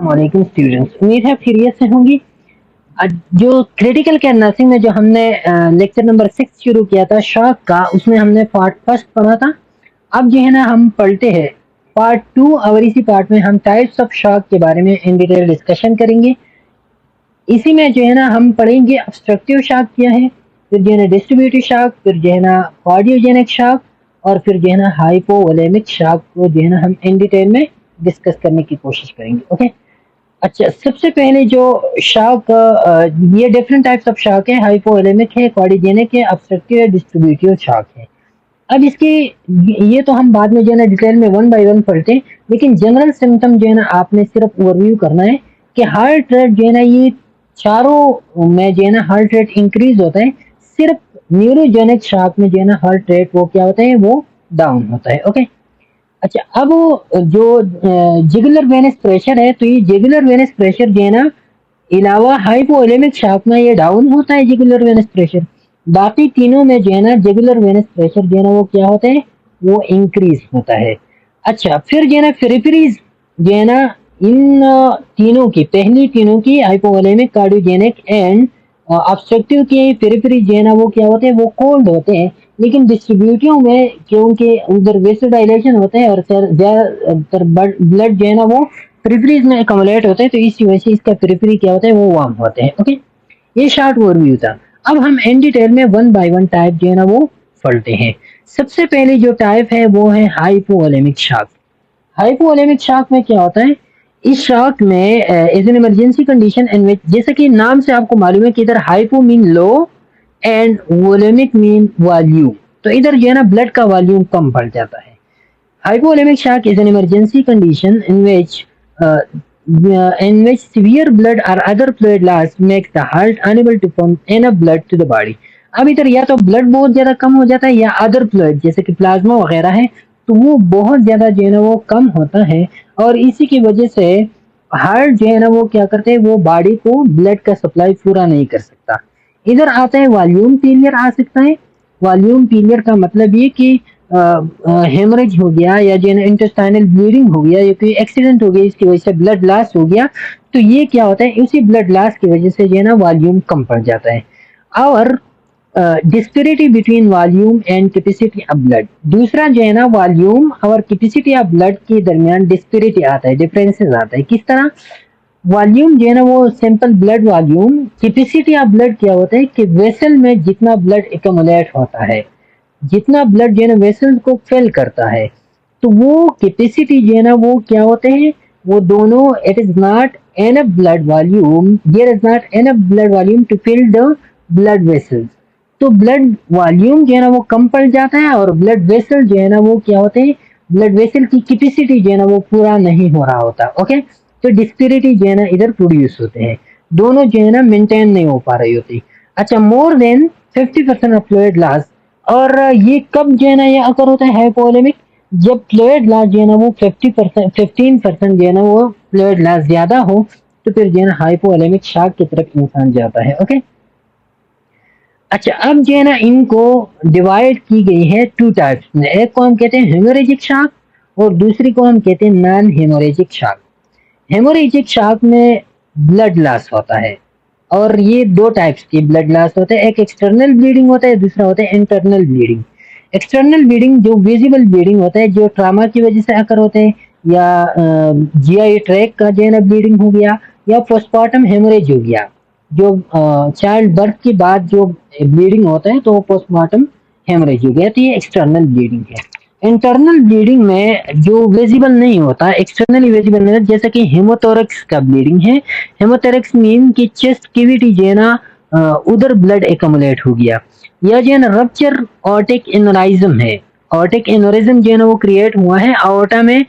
वालेकुम स्टूडेंट्स, उम्मीद है खैरियत से होंगी। जो क्रिटिकल केयर नर्सिंग में जो हमने लेक्चर नंबर 6 शुरू किया था शॉक का, उसमें हमने पार्ट फर्स्ट पढ़ा था। अब जो है ना हम पढ़ते हैं पार्ट 2 और इसी पार्ट में हम टाइप्स ऑफ शॉक के बारे में इन डिटेल डिस्कशन करेंगे। इसी में जो है ना हम पढ़ेंगे ऑब्स्ट्रक्टिव शॉक क्या है, फिर जो है ना डिस्ट्रीब्यूटिव शॉक, फिर जो है ना कार्डियोजेनिक शॉक और फिर जो है ना हाइपोवोलेमिक शॉक को जो है ना हम इन डिटेल में डिस्कस करने की कोशिश करेंगे। ओके। अच्छा, सबसे पहले जो शॉक, ये डिफरेंट टाइप्स ऑफ शॉक है, हाइपोवोलेमिक है, कार्डियोजेनिक है, ऑब्स्ट्रक्टिव है, डिस्ट्रीब्यूटिव शॉक है। अब इसके ये तो हम बाद में जो है ना डिटेल में वन बाय वन पढ़ते हैं, लेकिन जनरल सिम्टम जो है ना आपने सिर्फ ओवरव्यू करना है कि हार्ट रेट जो है ना ये चारों में जो है ना हार्ट रेट इंक्रीज होता है, सिर्फ न्यूरोजेनिक शॉक में जो है ना हार्ट रेट वो क्या होता है, वो डाउन होता है। ओके। अच्छा, अब जो जिगुलर वेनस प्रेशर है, तो ये जिगुलर वेनस प्रेशर जो है ना अलावा हाइपोवोलेमिक शॉक में ये डाउन होता है जिगुलर वेनस प्रेशर। बाकी तीनों में जो है ना जिगुलर वेनस प्रेशर जो है ना वो क्या होता है, वो इंक्रीज होता है। अच्छा, फिर जो है ना पेरिफेरीज जो है ना इन तीनों की, पहली तीनों की हाइपोवोलेमिक, कार्डियोजेनिक एंड ऑब्स्ट्रक्टिव की पेरिफेरी जो है ना वो क्या होते हैं, वो कोल्ड होते हैं। लेकिन डिस्ट्रीब्यूटिव में क्योंकि उधर वेसोडाइलेशन होता है और ज्यादातर ब्लड जो है ना वो पेरिफेरीज में अकोमोलेट होते हैं, तो इसी वजह से इसका पेरिफेरी क्या होता है, वो वार्म होते हैं। ओके। ये शॉर्ट ओवरव्यू था। अब हम इन डिटेल में वन बाय वन टाइप जो है ना वो पढ़ते हैं। सबसे पहले जो टाइप है वो है हाइपोवोलेमिक शॉक। हाइपोवोलेमिक शॉक में क्या होता है, इस शॉक में is an emergency condition in which, जैसे कि नाम से आपको मालूम है कि इधर hypo mean low and volemic mean volume, तो इधर जो है ना ब्लड का वॉल्यूम कम बढ़ जाता है। Hypovolemic shock is an emergency condition in which severe blood or other fluid loss makes the heart unable to pump enough blood to the body। अब इधर या तो ब्लड बहुत ज्यादा कम हो जाता है या अदर फ्लूइड जैसे कि प्लाज्मा वगैरह है, तो वो बहुत ज्यादा जो है ना वो कम होता है, और इसी की वजह से हार्ट जो है ना वो क्या करते हैं, वो बॉडी को ब्लड का सप्लाई पूरा नहीं कर सकता। इधर आता है वॉल्यूम फेलियर आ सकता है। वॉल्यूम फेलियर का मतलब ये कि हेमरेज हो गया या जो है ना इंटेस्टाइनल ब्लीडिंग हो गया या कोई एक्सीडेंट हो गया, इसकी वजह से ब्लड लॉस हो गया, तो ये क्या होता है, इसी ब्लड लॉस की वजह से जो है ना वॉल्यूम कम पड़ जाता है। और disparity between volume and capacity of blood, दूसरा जो है ना वॉल्यूम और कैपेसिटी ऑफ ब्लड के दरमियान डिस्पेरिटी आता है, डिफरेंसेस आता है। किस तरह, वॉल्यूम जो है ना वो simple blood volume, capacity of blood क्या होता है कि वेसल में जितना ब्लड एकमुलेट होता है, जितना ब्लड जो है ना वेसल्स को फिल करता है, तो वो कैपेसिटी जो है ना वो क्या होते हैं, वो दोनों, it is not enough blood volume, there is not enough blood volume to fill the blood vessels, तो ब्लड वॉल्यूम जो है ना वो कम पड़ जाता है और ब्लड वेसल जो है ना वो क्या होते हैं, ब्लड वेसल की कैपेसिटी जो है ना वो पूरा नहीं हो रहा होता। ओके। तो डिस्पेरिटी जो है ना इधर प्रोड्यूस होते हैं, दोनों जो है ना मेंटेन नहीं हो पा रही होती। अच्छा, more than 50% of fluid loss, और ये कब जो है ना ये अकर होता है हाइपोवोलेमिक, जब फ्लूइड लॉस जो है ना वो 15% जो है ना वो फ्लूइड लॉस ज्यादा हो, तो फिर जो है ना हाइपोवोलेमिक शॉक की तरफ इंसान जाता है। ओके। अच्छा, अब जो है ना इनको डिवाइड की गई है टू टाइप्स में, एक को हम कहते हैं हेमोरेजिक शॉक और दूसरी को हम कहते हैं non haemorrhagic shock. Haemorrhagic shock में ब्लड लॉस होता है, और ये दो टाइप्स की ब्लड लॉस होते हैं, एक एक्सटर्नल ब्लीडिंग होता है, दूसरा होता है इंटरनल ब्लीडिंग। एक्सटर्नल ब्लीडिंग जो विजिबल ब्लीडिंग होता है, जो ट्रामा की वजह से आकर होते हैं, या जीआई ट्रैक का जो है ना ब्लीडिंग हो गया, या पोस्टमार्टम हेमोरेज हो गया, जो चाइल्ड बर्थ के बाद जो ब्लीडिंग होता है, तो वो पोस्टमार्टम हेमोरेज हो गया, तो ये एक्सटर्नल ब्लीडिंग है। इंटरनल ब्लीडिंग में जो विजिबल नहीं होता, एक्सटर्नली विजिबल नहीं होता, जैसे कि हेमोथोरैक्स का ब्लीडिंग है। हेमोथोरैक्स मीन कि चेस्ट कैविटी जो है ना उधर ब्लड एकमुलेट हो गया, या जो है ना रप्चर ऑर्टिक एनोरिज्म है। ऑर्टिक एनोरिज्म जो है ना वो क्रिएट हुआ है, आर्टा में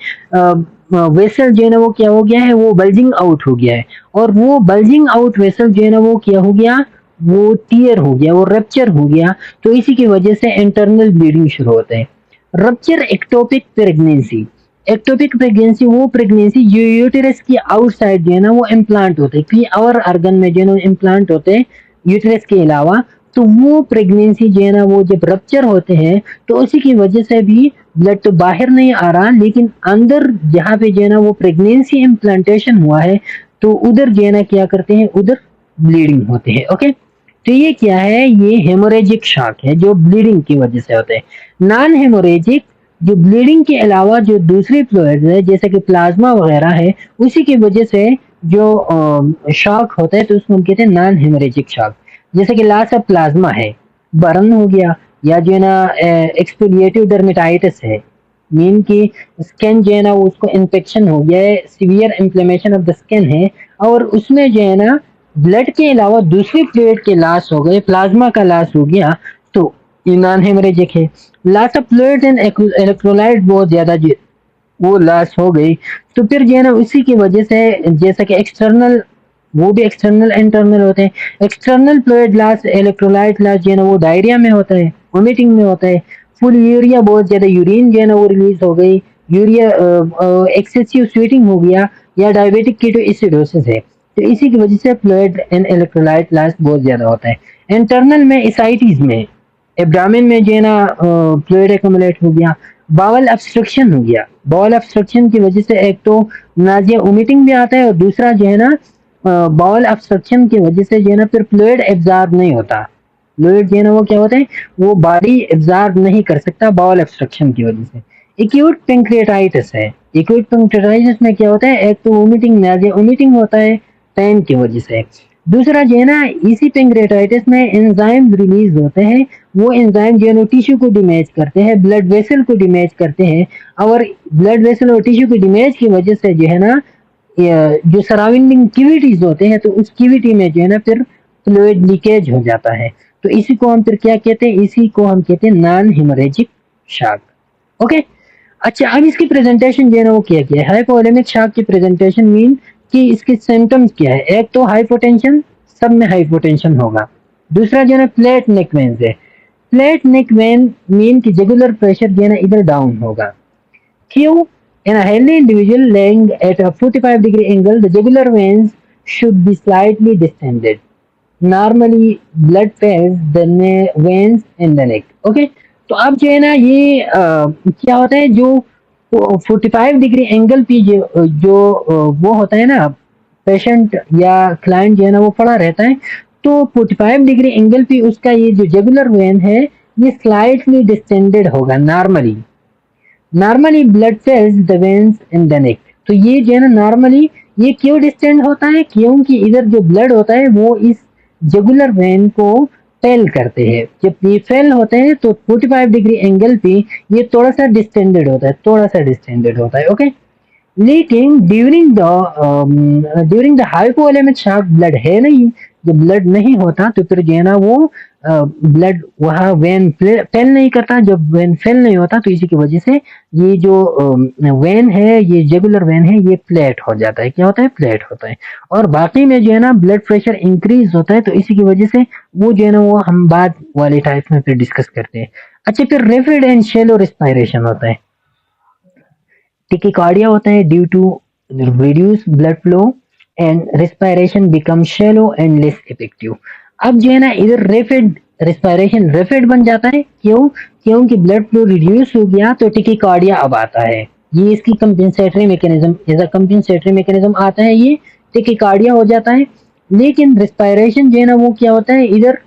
वेसल जो है ना वो क्या हो गया है, वो बल्जिंग आउट हो गया है, और वो बल्जिंग आउट वेसल जो है ना वो क्या हो गया, वो टीयर हो गया, वो रप्चर हो गया, तो इसी की वजह से इंटरनल ब्लीडिंग शुरू होते हैं। Rupture ectopic pregnancy, ectopic pregnancy वो प्रेगनेंसी जो यूटेरस की आउटसाइड जो है ना वो इम्प्लांट होते हैं, कि और ऑर्गन में जो है ना इम्प्लांट होते हैं यूटेरस के अलावा, तो वो प्रेगनेंसी जो है ना वो जब रप्चर होते हैं, तो उसी की वजह से भी ब्लड तो बाहर नहीं आ रहा, लेकिन अंदर जहाँ पे जो है ना वो प्रेगनेंसी इम्प्लांटेशन हुआ है, तो उधर जो है ना क्या करते हैं, उधर ब्लीडिंग होते हैं। ओके, तो ये क्या है, ये हेमोरेजिक शॉक है जो ब्लीडिंग की वजह से होते हैं। नॉन हेमोरेजिक जो ब्लीडिंग के अलावा जो दूसरी फ्लूइड्स है जैसे कि प्लाज्मा वगैरह है, उसी की वजह से जो शॉक होता है, तो उसको हम कहते हैं नॉन हेमोरेजिक शॉक। जैसे कि लॉस ऑफ प्लाज्मा है, बर्न हो गया, या जो है ना एक्सफोलिएटिव डर्मेटाइटिस है, मीन की स्किन जो है ना उसको इन्फेक्शन हो गया है, severe inflammation of the skin है, और उसमें जो है ना ब्लड के अलावा दूसरी फ्लूइड के लॉस हो गए, प्लाज्मा का लॉस हो गया, तो ये नॉन हेमरेजिक है। Loss of fluid and electrolyte बहुत ज्यादा वो लॉस हो गई, तो फिर जो है ना उसी की वजह से जैसा कि एक्सटर्नल, वो भी एक्सटर्नल इंटरनल होते हैं। External fluid loss, electrolyte loss जो है ना वो डायरिया में होता है, वोमिटिंग में होता है, फुल यूरिया, बहुत ज्यादा यूरिन जो है ना वो रिलीज हो गई, यूरिया एक्सेसिव स्वीटिंग हो गया, या डायबिटिक कीटोएसिडोसिस है, तो इसी की वजह से फ्लूइड एंड इलेक्ट्रोलाइट लॉस बहुत ज्यादा होता है। इंटरनल में एसाइटिस में, एब्डामिन में जो है ना फ्लूइड एक्यूमुलेट हो गया, बावल ऑब्स्ट्रक्शन हो गया, बावल ऑब्स्ट्रक्शन की वजह से एक तो नाजिया वोमिटिंग भी आता है, और दूसरा जो है ना बाउल ऑब्स्ट्रक्शन की वजह से जो है ना फिर फ्लूइड एब्जॉर्ब नहीं होता, फ्लूइड जो है ना वो क्या होता है, वो बॉडी एब्जॉर्ब नहीं कर सकता बाउल ऑब्स्ट्रक्शन की वजह से। एक्यूट पेंक्रियाटाइटिस है, एक्यूट पेंक्रियाटाइटिस में क्या होता है, एक तो वोमिटिंग, नाजिया वोमिटिंग होता है पेन की वजह से, दूसरा जो है ना इसी पेंक्रियाटाइटिस में एंजाइम रिलीज होते हैं, वो एंजाइम जो है ना टिश्यू को डैमेज करते हैं, ब्लड वेसल को डैमेज करते हैं, और ब्लड वेसल और टिश्यू के डैमेज की वजह से जो है ना जो सराउंडिंग कैविटीज होते हैं, तो उस कैविटी में जो है ना फिर फ्लूइड लीकेज हो जाता है, तो इसी को हम फिर क्या कहते हैं, इसी को हम कहते हैं नॉन हेमोरेजिक शॉक। ओके, अच्छा अब इसकी प्रेजेंटेशन जो है ना वो क्या क्या है, हाइपोवोलेमिक शॉक की प्रेजेंटेशन मीन कि इसके सिम्टम्स क्या है, एक तो हाइपोटेंशन, सब में हाइपोटेंशन होगा, दूसरा जो है ना फ्लैट नेक वेन्स है, फ्लैट नेक वेन मीन की जुगुलर प्रेशर जो है ना इधर डाउन होगा। Q, in a healthy individual laying at a 45-degree angle, the jugular veins should be slightly distended. Normally, blood fills the veins in the neck. Okay? तो अब जो है ना ये क्या होता है, जो 45 डिग्री एंगल पे वो होता है ना, पेशेंट या क्लाइंट जो है ना वो पड़ा रहता है, तो 45 डिग्री एंगल पे उसका ये जो जुगुलर वेन है, ये स्लाइटली डिस्टेंडेड होगा normally. Normally blood cells the veins in the neck, तो ये जो है ना नॉर्मली ये क्यों डिस्टेंड होता है, क्योंकि इधर जो ब्लड होता है वो इस जुगुलर वेन को फेल करते हैं, जब ये फेल होते हैं तो 45 डिग्री एंगल पे ये थोड़ा सा डिस्टेंडेड होता है, थोड़ा सा डिस्टेंडेड होता है। ओके, लेकिन during the hypovolemic shock blood है नहीं, जब ब्लड नहीं होता तो फिर जो है ना वो ब्लड वहाँ वेन फेल नहीं करता, जब वेन फेल नहीं होता तो इसी की वजह से ये जो वेन है, ये जुगुलर वेन है, ये फ्लैट हो जाता है, क्या होता है, फ्लैट होता है, और बाकी में जो है ना ब्लड प्रेशर इंक्रीज होता है, तो इसी की वजह से वो जो है ना वो हम बाद वाले टाइप में फिर डिस्कस करते हैं। अच्छा, फिर रैपिड एंड शैलो रेस्पिरेशन होता है, टिकिकार्डिया होता है due to reduce blood flow and respiration become shallow and less effective. अब जो है ना इधर रैपिड रेस्पिरेशन रैपिड बन जाता है, क्यों, क्योंकि ब्लड फ्लो रिड्यूस हो गया, तो टिकिकार्डिया अब आता है, ये इसकी कंपेंसेटरी मैकेनिज्म, जैसा कंपेंसेटरी मैकेनिज्म आता है ये टिकिकार्डिया हो जाता है। लेकिन रेस्पिरेशन जो है ना वो क्या होता है, इधर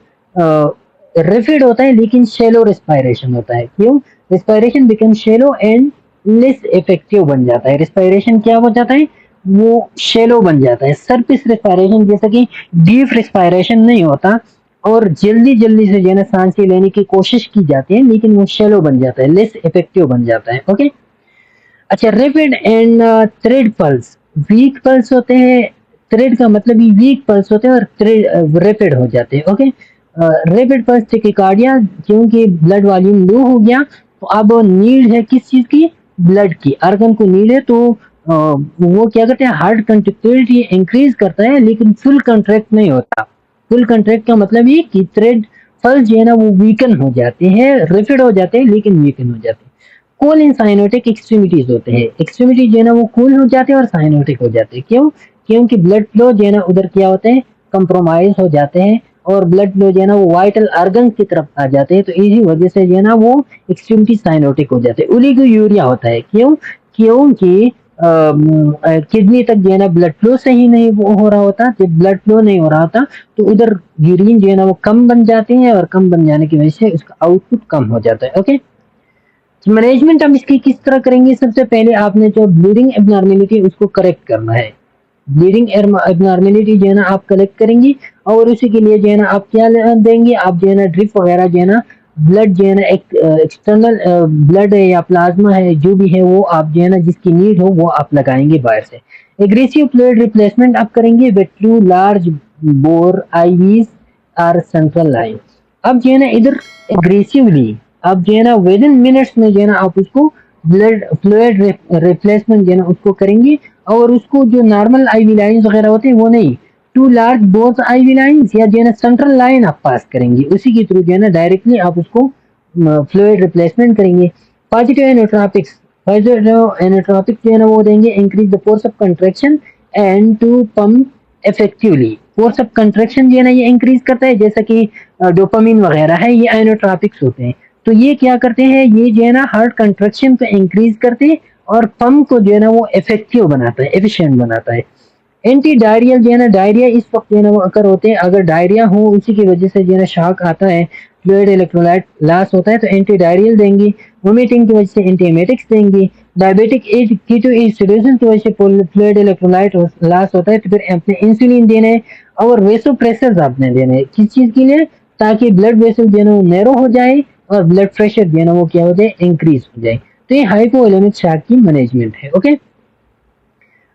रैपिड होता है लेकिन शैलो रेस्पिरेशन होता है, क्यों, respiration become shallow and less effective बन जाता है, रेस्पिरेशन क्या हो जाता है, वो शैलो बन जाता है, सरफेस रेस्पिरेशन जैसा कि डीप रेस्पिरेशन नहीं होता, और जल्दी जल्दी से जो है ना सांसें लेने की कोशिश की जाती है, लेकिन वो शैलो बन जाता है, लेस इफेक्टिव बन जाता है। ओके, अच्छा, rapid and thread pulse, week pulse होते हैं, थ्रेड का मतलब ही वीक पल्स होते हैं, और थ्रेड रैपिड हो जाते हैं। ओके, रैपिड पल्स टेकिकार्डिया, क्योंकि ब्लड वॉल्यूम लो हो गया, तो अब नीड है किस चीज की, ब्लड की, आर्गन को नीड है, तो वो क्या करते हैं, हार्ट कंट्रैक्टिलिटी इंक्रीज करता है, लेकिन फुल कंट्रैक्ट नहीं होता। फुल कंट्रैक्ट का मतलब ये कि थ्रेड पल्स जो है ना वो वीकन हो जाते हैं, रैपिड हो जाते हैं लेकिन वीकन हो जाते हैं। कूल इन साइनोटिक एक्सट्रीमिटीज होते हैं, एक्सट्रीमिटी जो है ना वो कूल हो जाते हैं और साइनोटिक हो जाते हैं, क्यों, क्योंकि ब्लड फ्लो जो है ना उधर क्या होते हैं, कंप्रोमाइज हो जाते हैं, और ब्लड फ्लो जो है ना वो वाइटल ऑर्गन की तरफ आ जाते हैं, तो इसी वजह से जो है ना वो एक्सट्रीमली साइनोटिक हो जाते हैं। ओलिगोयूरिया होता है, क्यों? क्योंकि किडनी तक जो है ना ब्लड फ्लो सही नहीं हो रहा होता। जब ब्लड फ्लो नहीं हो रहा होता तो उधर यूरिन जो है ना वो कम बन जाते हैं, और कम बन जाने की वजह से उसका आउटपुट कम हो जाता है। ओके, मैनेजमेंट हम इसकी किस तरह करेंगे? सबसे पहले आपने जो ब्लीडिंग एबनॉर्मेलिटी उसको करेक्ट करना है। ब्लीडिंग एबनॉर्मेलिटी जो है ना आप कलेक्ट करेंगी, और उसी के लिए जो है ना आप क्या देंगे, आप जो है ना ड्रिप वगैरह जो है ना ब्लड जो है ना एक एक्सटर्नल ब्लड है या प्लाज्मा है जो भी है वो आप जो है ना जिसकी नीड हो वो आप लगाएंगे बाहर से। एग्रेसिव फ्लूइड रिप्लेसमेंट आप करेंगे with two large bore IVs or central line. अब जो है ना इधर एग्रेसिवली आप जो है ना विद इन मिनट्स में जो है ना आप उसको ब्लड फ्लूइड रिप्लेसमेंट जो है ना उसको करेंगे, और उसको जो नॉर्मल आईवी लाइंस वगैरह होते हैं वो नहीं, two large bore IV lines या जो है ना सेंट्रल लाइन आप पास करेंगे, उसी के थ्रू जो है ना डायरेक्टली आप उसको फ्लूइड रिप्लेसमेंट करेंगे। पॉजिटिव एनोट्रॉपिक्स, पॉजिटिव एनोट्रॉपिक्स जो है ना वो देंगे increase the force of contraction and to pump effectively. Force of contraction जो है ना ये इंक्रीज करता है, जैसा कि डोपामिन वगैरह है, ये आइनोट्रॉपिक्स होते हैं। तो ये क्या करते हैं, ये जो है ना हार्ट कंट्रैक्शन को इंक्रीज करते हैं और पंप को जो है ना वो इफेक्टिव बनाता है, एफिशिएंट बनाता है। एंटी डायरियल जो है ना, डायरिया इस वक्त जो है ना वो अकर होते हैं, अगर डायरिया हो उसी की वजह से जो है ना शॉक आता है, फ्लूइड इलेक्ट्रोलाइट लॉस होता है, तो एंटी डायरियल देंगी। वोमिटिंग की वजह से एंटीएमेटिक्स देंगी। डायबिटिक एज कीटो एसिडोसिस की वजह से फ्लूइड इलेक्ट्रोलाइट लॉस होता है, तो फिर अपने इंसुलिन देने हैं। और वेसोप्रेसर्स आपने देने हैं, किस चीज के लिए? ताकि ब्लड वेसल जो है ना वो नैरो हो जाए और ब्लड प्रेशर जो है ना वो क्या हो जाए, इंक्रीज हो जाए। तो ये हाइपोवोलेमिक शॉक की मैनेजमेंट है। ओके,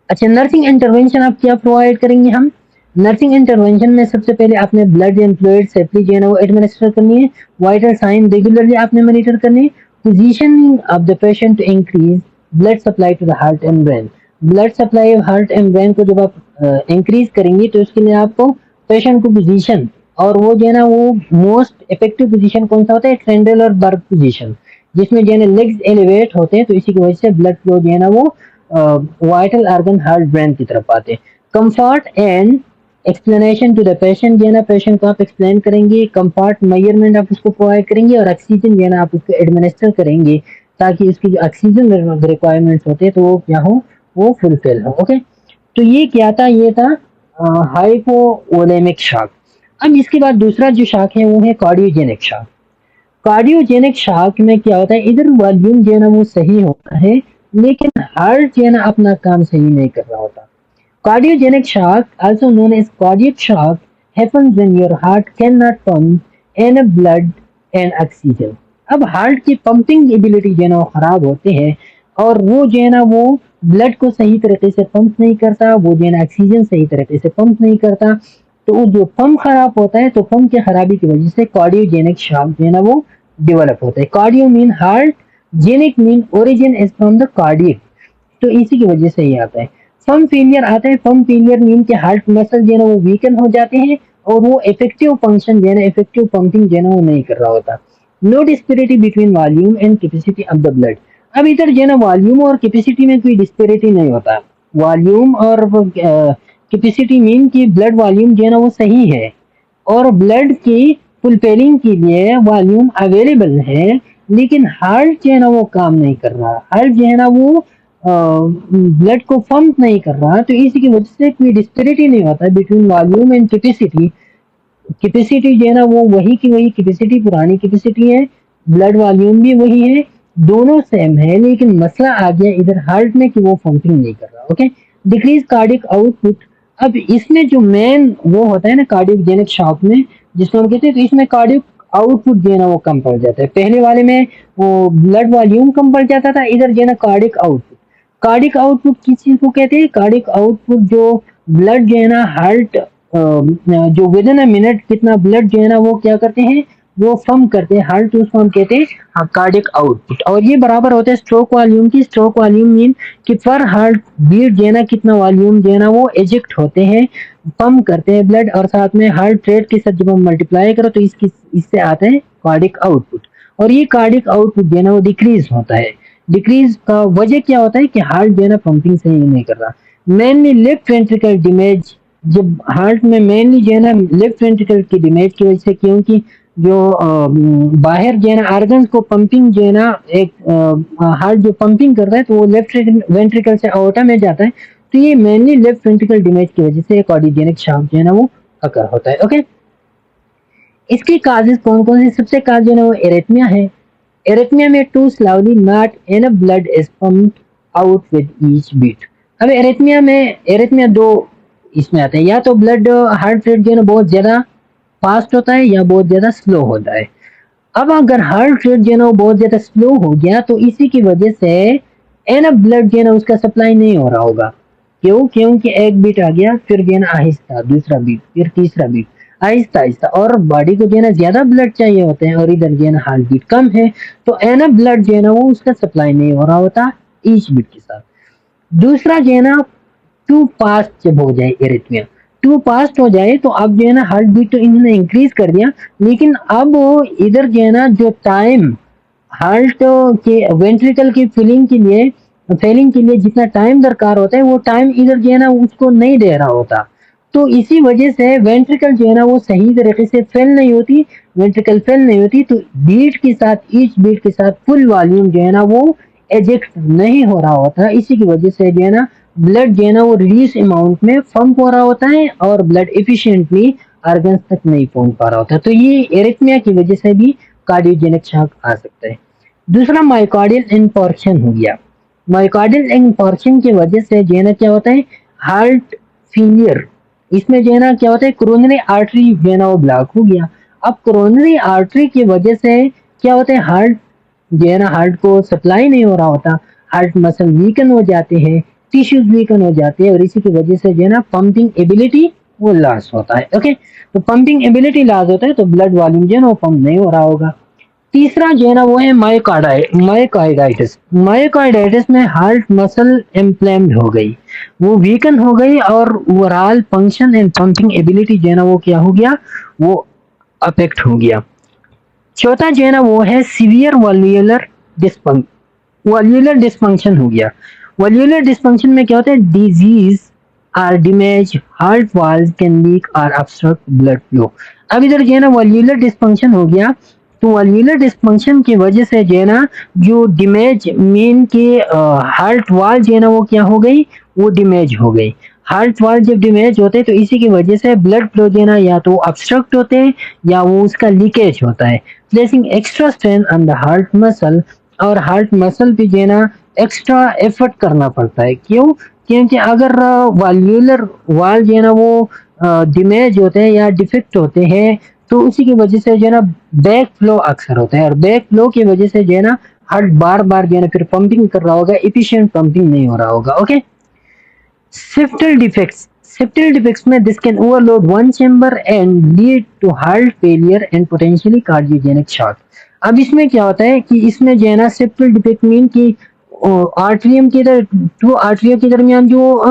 अच्छा, नर्सिंग इंटरवेंशन आप क्या प्रोवाइड करेंगे? हम नर्सिंग इंटरवेंशन में सबसे पहले आपने ब्लड एंड फ्लूइड सेफ्ली जो है ना वो एडमिनिस्टर करनी है। वाइटल साइन रेगुलरली आपने मॉनिटर करनी है। Positioning of the patient to increase blood supply to the heart and brain. Blood supply heart and brain को जब आप इंक्रीज करेंगे तो उसके लिए आपको पेशेंट को पोजीशन, और वो जो है ना वो मोस्ट इफेक्टिव पोजीशन कौन सा होता है? ट्रेंडल और बर्ग पोजीशन, जिसमें जो है ना लेग्स एलिवेट होते हैं, तो इसी की वजह से ब्लड फ्लो जो है ना वो वाइटल ऑर्गन हार्ट ब्रेन की तरफ आते हैं। Comfort and explanation to the patient जो है ना पेशेंट को आप एक्सप्लेन करेंगे, कंफर्ट मेजरमेंट आप उसको प्रोवाइड करेंगे, और ऑक्सीजन जो है ना आप उसको एडमिनिस्टर करेंगे ताकि उसकी जो ऑक्सीजन रिक्वायरमेंट्स होते हैं तो वो क्या हो, वो फुलफिल हो। ओके, तो ये क्या था? ये था हाइपोवोलेमिक शॉक। अब इसके बाद दूसरा जो शॉक है वो है कार्डियोजेनिक शॉक। कार्डियोजेनिक शॉक में क्या होता है, इधर वॉल्यूम जो है ना वो सही होता है, लेकिन हार्ट जो है ना अपना काम सही नहीं कर रहा होता। Cardiogenic shock, also known as cardiac shock, happens when your heart can not pump enough blood and oxygen. अब हार्ट की पंपिंग एबिलिटी जो है ना वो खराब होते हैं, और वो जो है ना वो ब्लड को सही तरीके से पंप नहीं करता, वो जो है ना ऑक्सीजन सही तरीके से पंप नहीं करता। तो वो जो पंप खराब होता है, तो पंप की खराबी की वजह से कार्डियोजेनिक शॉक जो है ना वो डेवलप होता है। Cardio mean heart, genic mean origin is from the cardiac, तो इसी की वजह से ये आता है। पंप फेलियर आता है। पंप फेलियर मीन के हार्ट मसल जो है ना वो वीकन हो जाते हैं, और वो इफेक्टिव फंक्शन जो है ना, इफेक्टिव पंपिंग जो है ना वो नहीं कर रहा होता। No disparity between volume and capacity of the blood. अब इधर जो है ना वॉल्यूम और कैपेसिटी में कोई डिस्पेरिटी नहीं होता। वॉल्यूम और कैपेसिटी मीन की ब्लड वॉल्यूम जो है ना वो सही है, और ब्लड की फुलफिलिंग के लिए वॉल्यूम अवेलेबल है, लेकिन हार्ट जो है ना वो काम नहीं कर रहा। हार्ट जो है ना वो ब्लड को पंप नहीं कर रहा, तो इसी की वजह से कोई डिस्पेरिटी नहीं होता between volume and capacity. Capacity जो है ना वो वही की वही कैपेसिटी, पुरानी कैपेसिटी है, ब्लड वॉल्यूम भी वही है, दोनों सेम है, लेकिन मसला आ गया इधर हार्ट में कि वो पंपिंग नहीं कर रहा। Okay, decrease cardiac output. अब इसमें जो मेन वो होता है ना कार्डियोजेनिक शॉक में, जिसको हम कहते हैं, तो इसमें कार्डिक आउटपुट जो है ना वो कम पड़ जाता है। पहले वाले में वो ब्लड वॉल्यूम कम पड़ जाता था, इधर जो है ना कार्डिक आउटपुट। कार्डिक आउटपुट किस चीज को कहते हैं? कार्डिक आउटपुट जो ब्लड जो है ना हार्ट जो विद इन अ मिनट कितना ब्लड जो है ना वो क्या करते हैं, वो पंप करते हैं हार्ट, उसको हम कहते हैं कार्डिक आउटपुट। और ये बराबर होता है स्ट्रोक वॉल्यूम की। स्ट्रोक वॉल्यूम मीन कि पर हार्ट बीट जो है ना कितना वॉल्यूम जो है ना वो एजेक्ट होते हैं, पंप करते हैं ब्लड, और साथ में हार्ट रेट के साथ जब हम मल्टीप्लाई करो तो इससे आता है कार्डिक आउटपुट। और ये कार्डिक आउटपुट जो है ना वो डिक्रीज होता है। डिक्रीज का वजह क्या होता है कि हार्ट जो है ना पंपिंग सही नहीं कर रहा। मेनली लेफ्ट वेंट्रिकल डैमेज जब हार्ट में मेनली जो है ना लेफ्ट वेंट्रिकल की डैमेज की वजह से, क्योंकि जो बाहर जो है ना आर्गन्स को पंपिंग जो है ना, एक हार्ट जो पंपिंग कर रहा है तो वो लेफ्ट वेंट्रिकल से अorta में जाता है, तो ये मेनली लेफ्ट वेंट्रिकल डैमेज की वजह से कार्डियोजेनिक शॉक जो है ना वो अकर होता है। ओके, इसकी काजेज कौन कौन सी? सबसे काज जो है ना वो एरिथमिया है। एरिथमिया में too slowly not enough blood is pumped out with each beat. अब एरिथमिया दो इसमें आते हैं, या तो ब्लड हार्ट रेट जो है ना बहुत ज्यादा फास्ट होता है या बहुत ज्यादा स्लो होता है। अब अगर हार्ट रेट जो है ना वो बहुत ज्यादा स्लो हो गया तो इसी की वजह से एनफ ब्लड जो है ना उसका सप्लाई नहीं हो रहा होगा। क्यों? क्योंकि एक बीट आ गया, फिर जो है ना आहिस्ता दूसरा बीट, फिर तीसरा बीट, आहिस्ता आहिस्ता, और बॉडी को जो है ना ज्यादा ब्लड चाहिए होते हैं और इधर जो है ना हार्ट बीट कम है, तो एनफ ब्लड जो है ना वो उसका सप्लाई नहीं हो रहा होता ईच बीट के साथ। दूसरा जो है ना, टू फास्ट जब हो जाए एरिथमिया, टू फास्ट हो जाए तो अब जो है ना हार्ट बीट तो इन्होंने इंक्रीज कर दिया, लेकिन अब इधर जो है ना जो टाइम हार्ट के वेंट्रिकल की फिलिंग के लिए जितना टाइम दरकार होता है वो टाइम इधर जो है ना उसको नहीं दे रहा होता। तो इसी वजह से वेंट्रिकल जो है ना वो सही तरीके से फेल नहीं होती, वेंट्रिकल फेल नहीं होती, तो बीट के साथ, ईच बीट के साथ फुल वॉल्यूम जो है ना वो एजेक्ट नहीं हो रहा होता। इसी की वजह से जो है ना ब्लड जो है ना वो रिड्यूस अमाउंट में पंप हो रहा होता है और ब्लड एफिशिएंटली ऑर्गन्स तक नहीं पहुंच पा रहा होता। तो ये एरिथमिया की वजह से भी कार्डियोजेनिक शॉक आ सकता है। दूसरा मायोकार्डियल इंफार्क्शन हो गया। मायोकार्डियल इंफार्क्शन की वजह से जो है ना क्या होता है, हार्ट फेलियर, इसमें जो है ना क्या होता है, कोरोनरी आर्टरी जो है ना वो ब्लॉक हो गया। अब कोरोनरी आर्टरी की वजह से क्या होता है, हार्ट जो है ना हार्ट को सप्लाई नहीं हो रहा होता, हार्ट मसल वीकन हो जाते हैं, टिश्यूज वीकन हो जाते हैं, और इसी की वजह से जो है ना पंपिंग एबिलिटी वो लॉस होता है। ओके, तो पंपिंग एबिलिटी लॉस होता है तो ब्लड वॉल्यूम जो है ना वो पंप नहीं हो रहा होगा। तीसरा जो है ना वो है मायोकार्डाइटिस। मायोकार्डाइटिस में हार्ट मसल इम्प्लेम्ड हो गई, वो वीकन हो गई, और overall function and pumping ability जो है ना वो क्या हो गया, वो अफेक्ट हो गया। चौथा जो है ना वो है सीवियर वॉल्यूलर डिस्फंक्शन हो गया। वॉल्यूलर डिस्फंक्शन में क्या होता है, disease or damage heart valve can leak or obstruct blood flow. अब इधर जो है ना वॉल्यूलर डिस्फंक्शन हो गया, तो वॉल्यूलर डिस्फंक्शन की वजह से जो है ना जो डैमेज मेन के हार्ट वाल जो है ना वो क्या हो गई, वो डैमेज हो गई। हार्ट वाल जब डैमेज होते हैं तो इसी की वजह से ब्लड फ्लो जो है ना या तो ऑब्स्ट्रक्ट होते हैं या वो उसका लीकेज होता है, placing extra strain on the heart muscle. और हार्ट मसल पे जो है ना एक्स्ट्रा एफर्ट करना पड़ता है। क्यों? क्योंकि अगर वाल्यूलर वाल जो है ना वो डैमेज होते हैं या डिफेक्ट होते हैं तो उसी की वजह से जो है ना बैक फ्लो अक्सर होता है, और बैक फ्लो की वजह से जो है ना हार्ट बार बार जो है ना फिर पंपिंग कर रहा होगा, इफिशिएंट पंपिंग नहीं हो रहा होगा। ओके, सिप्टल डिफेक्ट्स में this can overload one chamber and lead to heart failure and potentially cardiogenic shock. अब इसमें क्या होता है कि इसमें जो है ना सिप्टल डिफेक्ट मीन की आर्टरियम के टू आर्टरियम के दरमियान जो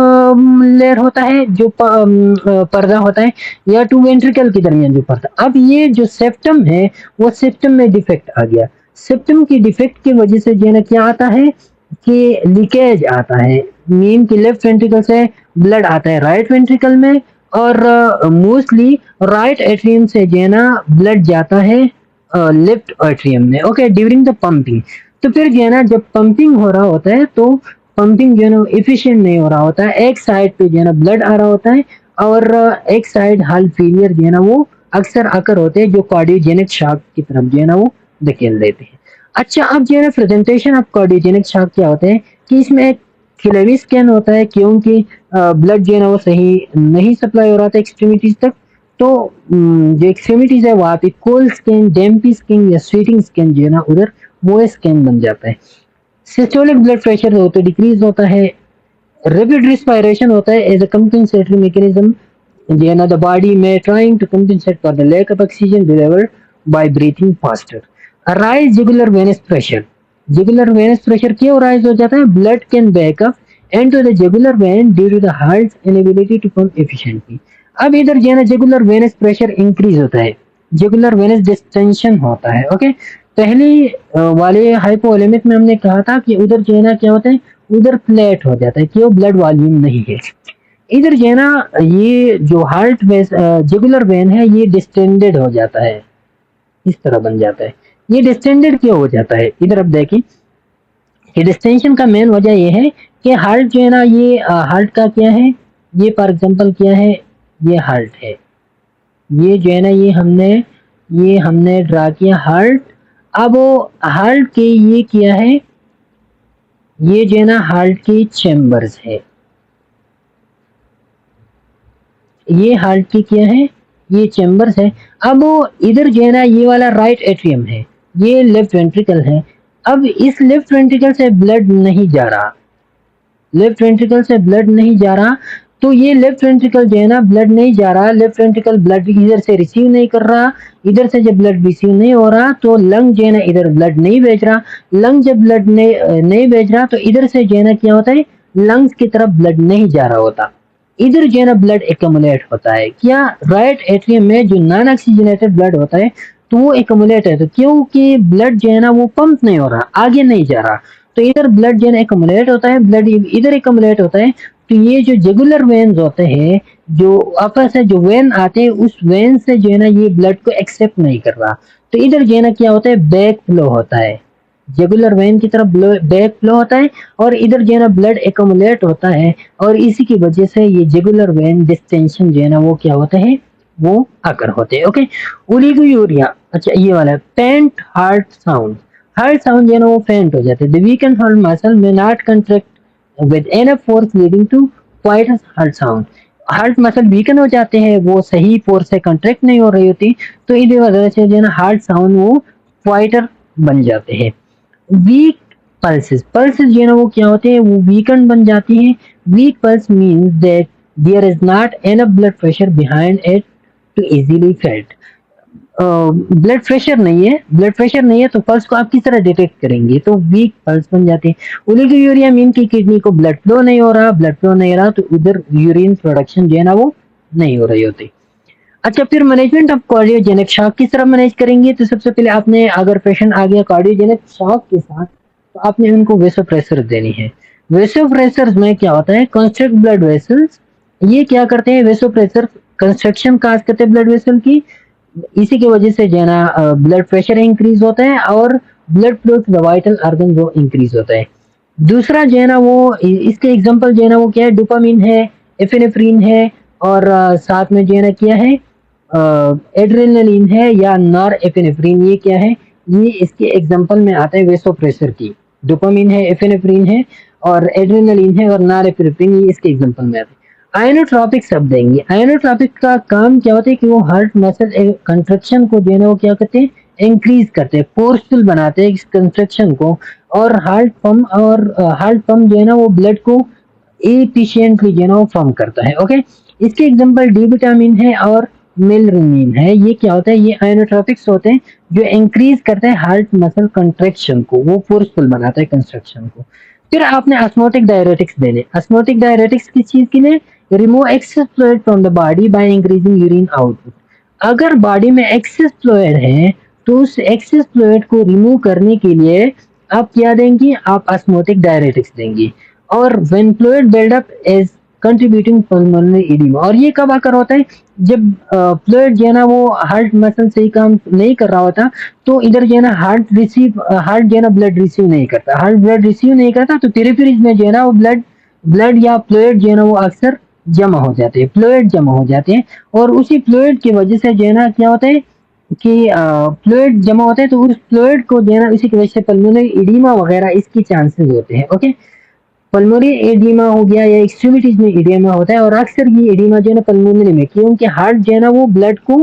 लेयर होता है, जो पर्दा होता है, या टू वेंट्रिकल के दरमियान जो पर्दा, अब ये जो सेप्टम है वो सेप्टम में डिफेक्ट आ गया। सेप्टम की डिफेक्ट की वजह से जो है ना क्या आता है कि लीकेज आता है, मीन की लेफ्ट वेंट्रिकल से ब्लड आता है राइट वेंट्रिकल में, और मोस्टली राइट एट्रियम से जो है ना ब्लड जाता है लेफ्ट एट्रियम में। ओके, ड्यूरिंग द पंपिंग, तो फिर जो है ना जब पंपिंग हो रहा होता है तो पंपिंग जो है ना एफिशिएंट नहीं हो रहा होता है, एक साइड पे जो है ना ब्लड आ रहा होता है और एक साइड हार्ट फेलियर जो है ना वो अक्सर आकर होते हैं, जो कार्डियोजेनिक शॉक की तरफ जो है ना वो धकेल देते हैं। अच्छा, अब जो है ना प्रेजेंटेशन ऑफ कार्डियोजेनिक शॉक क्या होते हैं कि इसमें एक खिलवी स्कैन होता है, क्योंकि ब्लड जो है ना वो सही नहीं सप्लाई हो रहा था एक्सट्रीमिटीज तक, तो जो एक्सट्रीमिटीज है वहां पे कोल्ड स्कैन, डेम्पी स्कैन या स्वेटिंग स्कैन जो है ना उधर वो स्कैन बन जाता है। सिस्टोलिक ब्लड प्रेशर हो तो डिक्रीज होता है। रैपिड रिस्पायरेशन होता है एज अ कंपेंसेटरी मैकेनिज्म, जो है ना द बॉडी में trying to compensate for the lack of oxygen delivered by breathing faster. Rise jugular venous pressure, jugular venous pressure क्यों राइज हो जाता है, blood can back up into the jugular vein due to the heart's inability to pump efficiently। अब इधर जो है ना jugular venous pressure increase होता है, जुगुलर वेनस डिस्टेंशन होता है। ओके, पहली वाले हाइपोवोलेमिक में हमने कहा था कि उधर जो है ना क्या होता है, उधर फ्लैट हो जाता है, क्यों, ब्लड वॉल्यूम नहीं है। इधर जो है ना ये जो हार्ट जुगुलर वेन है ये डिस्टेंडेड हो जाता है, इस तरह बन जाता है। ये डिस्टेंडेड क्यों हो जाता है, इधर अब देखिए कि डिस्टेंशन का मेन वजह ये है कि हार्ट जो है ना ये हार्ट का क्या है, ये फॉर एग्जांपल क्या है, ये हार्ट है, ये जो है ना ये हमने ड्रा किया हार्ट। अब हार्ट के ये क्या है, ये जो है ना हार्ट के चेम्बर्स है, ये हार्ट की क्या है, ये चेम्बर्स है। अब इधर जो है ना ये वाला राइट एट्रियम है, ये लेफ्ट वेंट्रिकल है। अब इस लेफ्ट वेंट्रिकल से ब्लड नहीं जा रहा, लेफ्ट वेंट्रिकल से ब्लड नहीं जा रहा, तो ये लेफ्ट वेंट्रिकल जो है ना ब्लड नहीं जा रहा, लेफ्ट वेंट्रिकल ब्लड इधर से रिसीव नहीं कर रहा, इधर से जब ब्लड रिसीव नहीं हो रहा तो लंग जो है ना इधर ब्लड नहीं भेज रहा, लंग जब ब्लड नहीं भेज रहा तो इधर से जो है ना क्या होता है, लंग्स की तरफ ब्लड नहीं जा रहा होता, इधर जो है ना ब्लड एकमुलेट होता है। क्या राइट एट्रियम में जो नॉन ऑक्सीजनेटेड ब्लड होता है तो वो एकमुलेट है, तो क्योंकि ब्लड जो है ना वो पंप नहीं हो रहा, आगे नहीं जा रहा, तो इधर ब्लड जो है एकमुलेट होता है, ब्लड इधर एकमुलेट होता है। तो ये जो जुगुलर वेन्स होते हैं, जो आपस से जो वेन आते हैं उस वेन से जो है ना ये ब्लड को एक्सेप्ट नहीं कर रहा, तो इधर जो है ना क्या होता है, बैक फ्लो होता है, जुगुलर वेन की तरफ बैक फ्लो होता है और इधर जो है ना ब्लड एकमुलेट होता है, और इसी की वजह से ये जुगुलर वेन डिस्टेंशन जो है ना वो क्या होता है, वो आकर होते हैं। ओके, ओलिगोयूरिया, अच्छा ये वाला faint heart sound, heart sound जो है ना वो फेंट हो जाते हैं। द वीकेंड हार्ट मसल में not contract with enough force leading to quiet heart sound, heart muscle weaken हो जाते हैं, वो सही फोर्स से कंट्रैक्ट नहीं हो रही होती, तो इसी वजह से जो है ना हार्ट साउंड वो क्वाइटर बन जाते हैं। वीक पल्सेस, पल्सेस जो है ना वो क्या होते हैं, वो वीकन बन जाती हैं। Weak pulse means that there is not enough blood pressure behind it to easily felt, blood pressure नहीं है, ब्लड प्रेशर नहीं है तो पल्स को आप किस तरह डिटेक्ट करेंगे, तो वीक पल्स बन जाते हैं। ओलिगोयूरिया मीन की किडनी को ब्लड फ्लो नहीं हो रहा, ब्लड फ्लो नहीं रहा तो उधर यूरिन प्रोडक्शन जो है ना वो नहीं हो रही होती। अच्छा, फिर मैनेजमेंट ऑफ कार्डियोजेनिक शॉक किस तरह मैनेज करेंगे, तो सबसे पहले आपने अगर पेशेंट आ गया कार्डियोजेनिक शॉक के साथ तो आपने उनको वेसोप्रेसर देनी है। वेसोप्रेसर में क्या होता है, कंस्ट्रक्ट ब्लड वेसल्स, ये क्या करते हैं, वेसोप्रेसर कंस्ट्रक्शन काज करते हैं ब्लड वेसल की, इसी की वजह से जो है ना ब्लड प्रेशर इंक्रीज होता है और blood flow to the vital organ वो इंक्रीज होता है। दूसरा जो है ना वो इसके एग्जांपल जो है ना वो क्या है, डोपामिन है, एफिनेफ्रिन है, और साथ में जो है ना क्या है, एड्रेनलिन है या नॉर एफिनेफ्रिन, ये क्या है, ये इसके एग्जांपल में आता है वेसोप्रेसर की, डोपामिन है, एफिनेफ्रिन है और एड्रेनलिन है और नॉर एफिनेफ्रिन, ये इसके एग्जांपल में आते हैं। आयनोट्रॉपिक सब देंगे, आयनोट्रॉपिक का काम क्या होता है कि वो हार्ट मसल कंट्रक्शन को जो है ना वो क्या करते हैं, इंक्रीज करते हैं, फोर्सफुल बनाते हैं इस कंस्ट्रक्शन को, और हार्ट पंप जो है ना वो ब्लड को एफिशिएंटली जो है ना वो पंप करता है। ओके, इसके एग्जांपल डी विटामिन है और मेलरिनिन है, ये क्या होता है, ये आयनोट्रॉपिक्स होते हैं जो इंक्रीज करते हैं हार्ट मसल कंट्रैक्शन को, वो फोर्सफुल बनाता है कंस्ट्रक्शन को। फिर आपने ऑस्मोटिक डायरेटिक्स देने, ऑस्मोटिक डायरेटिक्स किस चीज के लिए, remove access fluid from the body by increasing urine output, अगर बॉडी में एक्सेस फ्लूइड है तो उस एक्सेस फ्लूइड को रिमूव करने के लिए आप क्या देंगे, आप ऑस्मोटिक डायरेटिक्स देंगे। और when fluid buildup is contributing pulmonary oedema, और ये कब आकर होता है, जब फ्लूइड जो है ना वो हार्ट मसल से ही काम नहीं कर रहा होता, तो इधर जो है ना हार्ट जो है ना ब्लड रिसीव नहीं करता, हार्ट ब्लड रिसीव नहीं करता तो पेरिफेरीज में जो है ना वो ब्लड ब्लड या फ्लूइड जो है ना वो अक्सर जमा हो जाते हैं, फ्लूइड जमा हो जाते हैं, और उसी फ्लूइड की वजह से जो है ना क्या होता है कि फ्लूइड जमा होता है, तो उस फ्लूइड को जो है ना इसी की वजह से पल्मोनरी एडिमा वगैरह इसकी चांसेस होते हैं। ओके, पल्मोनरी एडिमा हो गया या एक्सट्रीमिटीज में एडिमा होता है, और अक्सर ये एडिमा जो है ना पल्मोनरी में, क्योंकि हार्ट जो है ना वो ब्लड को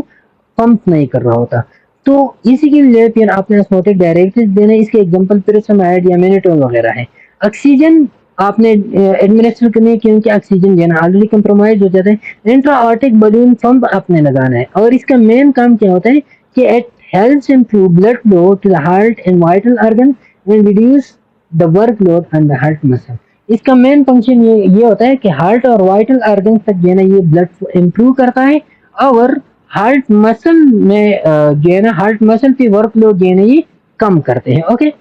पंप नहीं कर रहा होता, तो इसी के लिए फिर आपने ऑस्मोटिक डायरेटिक्स देना, इसके एग्जांपल pyrazinamide या मैनिटोल वगैरह है। ऑक्सीजन आपने एडमिनिस्टर करनी है, क्योंकि ऑक्सीजन जो है ना ऑलरेडी कंप्रोमाइज हो जाता है। इंट्राऑर्टिक बलून पंप आपने लगाना है, और इसका मेन काम क्या होता है कि it helps improve blood flow to the heart and vital organ and reduce the workload on the heart muscle. इसका मेन फंक्शन ये होता है कि हार्ट और वाइटल ऑर्गन तक जो है ना ये ब्लड इंप्रूव करता है, और हार्ट मसल में जो है ना हार्ट मसल पे वर्कलोड जो है ना ये कम करते हैं। ओके,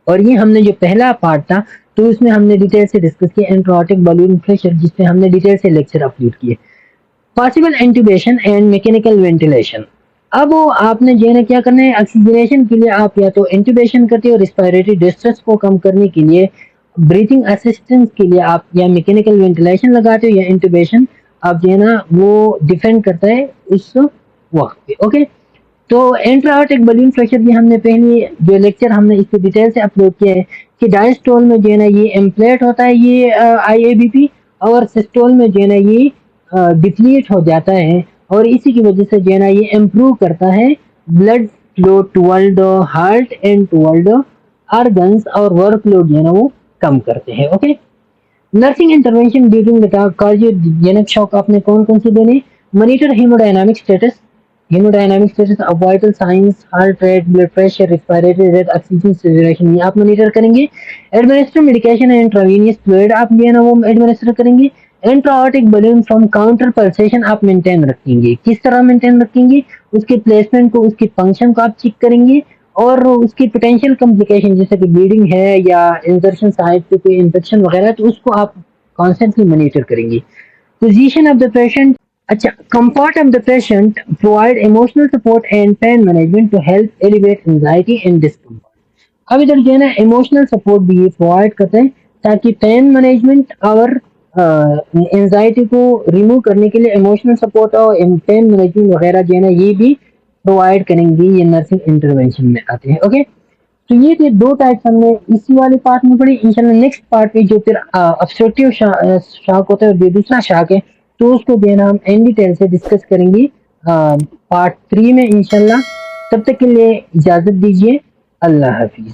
और ये हमने जो पहला पार्ट था तो उसमें हमने डिटेल से डिस्कस किया इंट्राऑटिक बलून प्रेशर, जिसमें हमने डिटेल से लेक्चर अपलोड किए। Possible intubation and mechanical ventilation. अब वो आपने जो है ना क्या करना है, ऑक्सीजनेशन के लिए आप या तो इंट्यूबेशन करते हो, रिस्पिरेटरी डिस्ट्रेस को कम करने के लिए, ब्रीथिंग असिस्टेंस के लिए आप या मैकेनिकल वेंटिलेशन लगाते हो या इंट्यूबेशन, आप जो है ना वो डिपेंड करता है उस वक्त पे। ओके, तो इंट्राऑटिक बलून प्रेशर की हमने पहली जो लेक्चर हमने इसकी डिटेल से अपलोड किया है कि डायस्टोल में जो है ना ये इम्प्लेट होता है ये आईएबीपी, और सिस्टोल में जो है ना ये डिप्लीट हो जाता है, और इसी की वजह से जो है ना ये इम्प्रूव करता है blood flow toward the heart and toward the organs, और वर्कलोड जो है ना वो कम करते हैं। Okay, nursing intervention during the cardiogenic shock आपने कौन कौन से देने, monitor haemodynamic status of vital science, heart rate, blood pressure, respiratory rate, oxygen saturation, ये आप मॉनिटर करेंगे। एडमिनिस्टर मेडिकेशन एंड इंट्रावेनियस फ्लूइड आप जो है ना वो एडमिनिस्टर करेंगे। इंट्राऑटिक बलून फ्रॉम काउंटर पल्सेशन आप मेंटेन रखेंगे। किस तरह मेंटेन रखेंगे, उसके प्लेसमेंट को, उसकी फंक्शन को आप चेक करेंगे, और उसकी पोटेंशियल कॉम्प्लिकेशन जैसे कि ब्लीडिंग है या इंजर्शन साइट पे कोई इन्फेक्शन वगैरह, तो उसको आप कॉन्स्टेंटली मॉनिटर करेंगे। पोजीशन ऑफ द पेशेंट, अच्छा, comfort of the patient, provide emotional support and pain management to help elevate anxiety and discomfort. अब इधर जो है ना इमोशनल सपोर्ट भी ये प्रोवाइड करते हैं ताकि पेन मैनेजमेंट और एंजाइटी को रिमूव करने के लिए इमोशनल सपोर्ट और पेन मैनेजमेंट वगैरह जो है ना ये भी प्रोवाइड करेंगे, ये नर्सिंग इंटरवेंशन में आते हैं। ओके, तो ये थे दो टाइप्स हमने इसी वाले पार्ट में पढ़ी। इंशाल्लाह नेक्स्ट पार्ट में जो फिर ऑब्स्ट्रक्टिव शॉक होता है, जो दूसरा शॉक है, तो उसको देना हम इन डिटेल से डिस्कस करेंगे पार्ट 3 में इंशाल्लाह। तब तक के लिए इजाजत दीजिए, अल्लाह हाफिज।